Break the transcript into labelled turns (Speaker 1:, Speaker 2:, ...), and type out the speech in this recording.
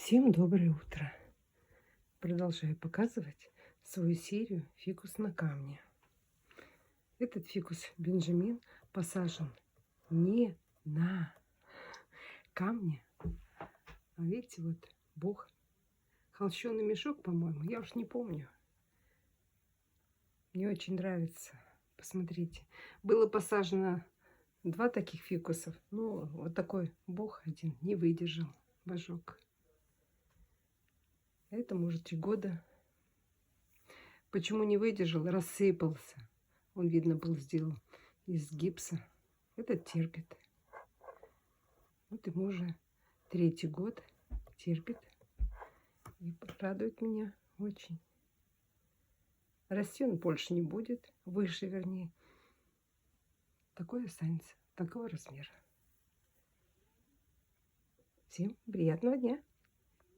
Speaker 1: Всем доброе утро! Продолжаю показывать свою серию фикус на камне. Этот фикус Бенджамин посажен не на камне. А видите, вот Бог. Холщеный мешок, по-моему, я уж не помню. Мне очень нравится. Посмотрите. Было посажено 2 таких фикусов. Ну, вот такой Бог один не выдержал. Божок. Это может 3 года. Почему не выдержал? Рассыпался. Он, видно, был сделан из гипса. Этот терпит. Вот ему уже 3-й год. Терпит. И радует меня очень. Расти он больше не будет. Выше, вернее. Такой останется. Такого размера. Всем приятного дня!